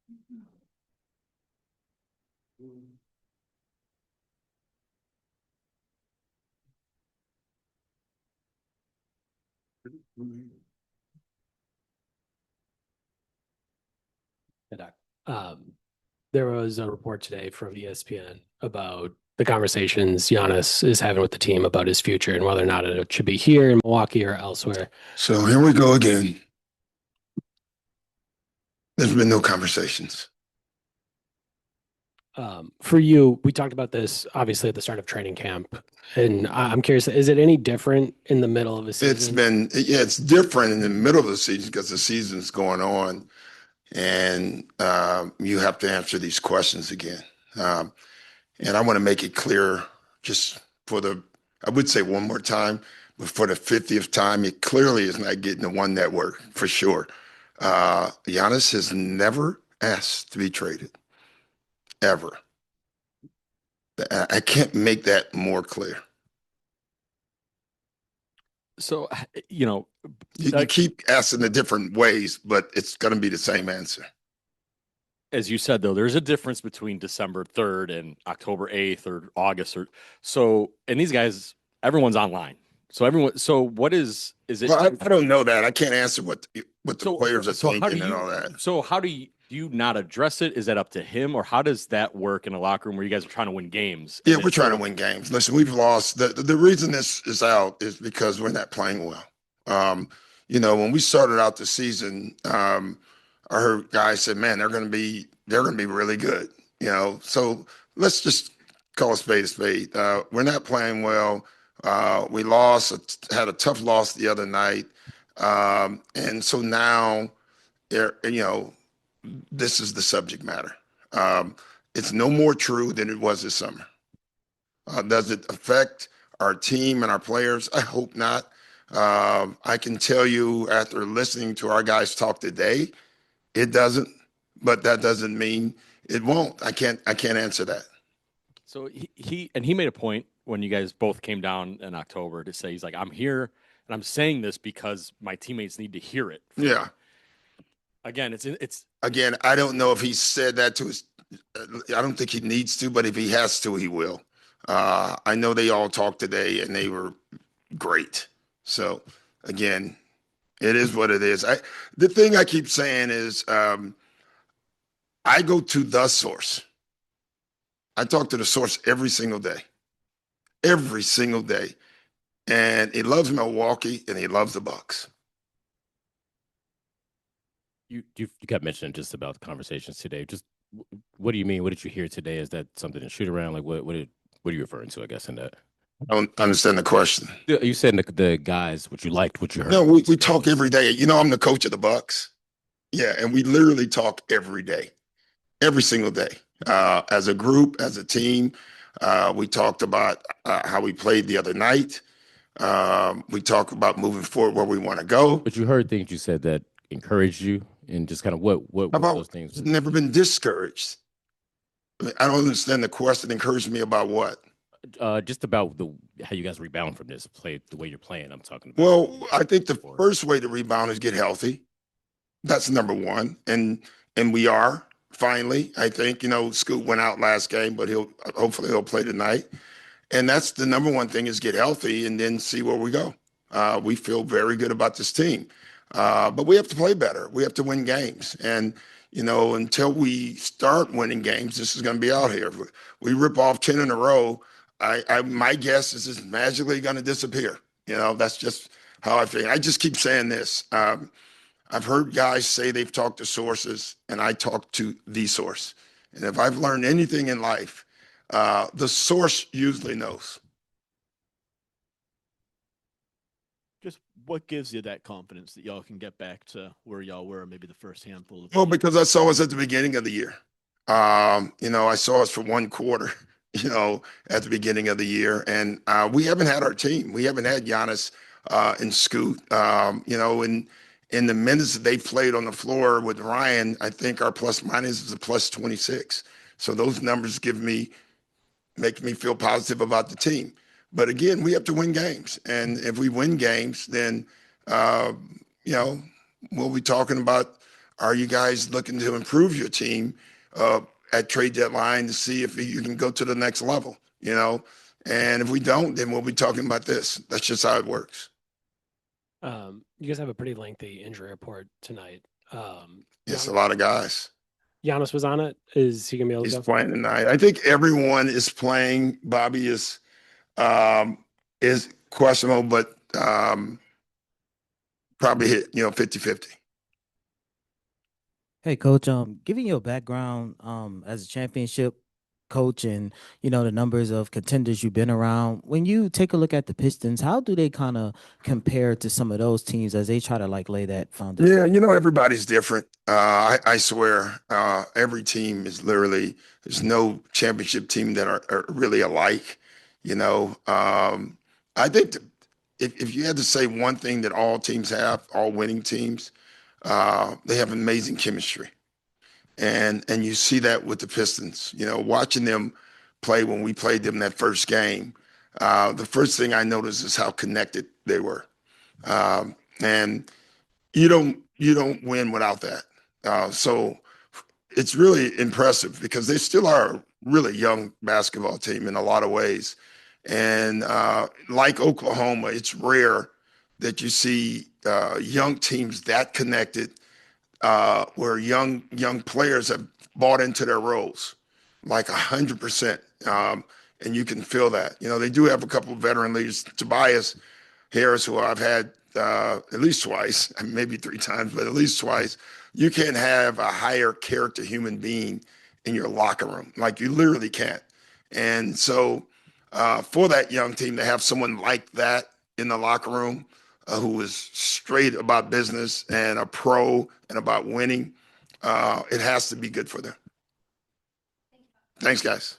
Hey, Doc. There was a report today from ESPN about the conversations Giannis is having with the team about his future and whether or not it should be here in Milwaukee or elsewhere. So here we go again. There's been no conversations. For you, we talked about this obviously at the start of training camp, and I'm curious, is it any different in the middle of a It's season? been, yeah, it's different in the middle of the season because the season's going on and you have to answer these questions again. Um, and I want to make it clear just for I would say one more time, but for the 50th time, it clearly is not getting the one network for sure. Giannis has never asked to be traded, ever. I can't make that more clear. So, you know, You keep asking the different ways, but it's going to be the same answer. as you said, though, there's a difference between December 3rd and October 8th or August or so. And these guys, everyone's online. So what is it? Well, I don't know that. I can't answer what the players are How do thinking and you, all that. so how do you not address it? Is that up to him, or how does that work in a locker room where you guys are trying to win games? Yeah, we're trying to win games. Listen, we've lost. The reason this is out is because we're not playing well. When we started out the season, I heard guys say, "Man, they're going to be really good." So let's just call a spade a spade. We're not playing well. We lost, had a tough loss the other night, and so now, this is the subject matter. It's no more true than it was this summer. Does it affect our team and our players? I hope not. I can tell you after listening to our guys talk today, it doesn't, but that doesn't mean it won't. I can't answer that. So he made a point when you guys both came down in October to say, he's like, I'm here and I'm saying this because my teammates need to hear it. Yeah. Again, it's Again, I don't know if he said that to his. I don't think he needs to, but if he has to, he will. I know they all talked today and they were great. So again, it is what it is. The thing I keep saying is I go to the source. I talk to the source every single day, and he loves Milwaukee and he loves the Bucks. You kept mentioning just about the conversations today. Just what do you mean? What did you hear today? Is that something to shoot around? Like what are you referring to? I guess in that. I don't understand the question. You said the guys, what you liked, what you heard. No, we talk every day. I'm the coach of the Bucks. Yeah, and we literally talk every day, every single day, as a group, as a team. We talked about how we played the other night. We talk about moving forward, where we want to go. But you heard things you said that encouraged you, and just kind of what about those things. Never been discouraged. I don't understand the question. Encouraged me about what? Just about how you guys rebound from this, play the way you're playing. I'm talking about. Well, I think the first way to rebound is get healthy. That's number one, and we are finally. I think Scoot went out last game, but hopefully he'll play tonight. And that's the number one thing, is get healthy and then see where we go. We feel very good about this team, but we have to play better. We have to win games, and until we start winning games, this is going to be out here. If we rip off 10 in a row. My guess is it's magically going to disappear. That's just how I feel. I just keep saying this. I've heard guys say they've talked to sources, and I talk to the source. And if I've learned anything in life, the source usually knows. Just what gives you that confidence that y'all can get back to where y'all were maybe the first handful of Well, because I saw us at the beginning of the year. I saw us for one quarter, at the beginning of the year. And we haven't had our team. We haven't had Giannis and Scoot. In the minutes that they played on the floor with Ryan, I think our plus minus is a plus 26. So those numbers make me feel positive about the team. But again, we have to win games. And if we win games, then, we'll be talking about Are you guys looking to improve your team at trade deadline to see if you can go to the next level? You know, and if we don't, then we'll be talking about this. That's just how it works. You guys have a pretty lengthy injury report tonight. It's a lot of guys. Giannis was on it. Is he gonna be able to He's go? playing tonight. I think everyone is playing. Bobby is questionable, but probably hit 50-50. Hey, coach, given your background as a championship coach and the numbers of contenders you've been around, when you take a look at the Pistons, how do they kind of compare to some of those teams as they try to like lay that foundation? Yeah, everybody's different. I swear, every team is literally, there's no championship team that are really alike. I think if you had to say one thing that all teams have, all winning teams, they have amazing chemistry. And you see that with the Pistons. Watching them play when we played them that first game, the first thing I noticed is how connected they were. And you don't win without that. So it's really impressive because they still are a really young basketball team in a lot of ways. And like Oklahoma, it's rare that you see young teams that connected, where young players have bought into their roles like 100%. And you can feel that. They do have a couple of veteran leaders, Tobias Harris, who I've had at least twice, maybe 3 times, but at least twice. You can't have a higher character human being in your locker room. Like, you literally can't. And so for that young team to have someone like that in the locker room, who is straight about business and a pro and about winning, it has to be good for them. Thanks, guys.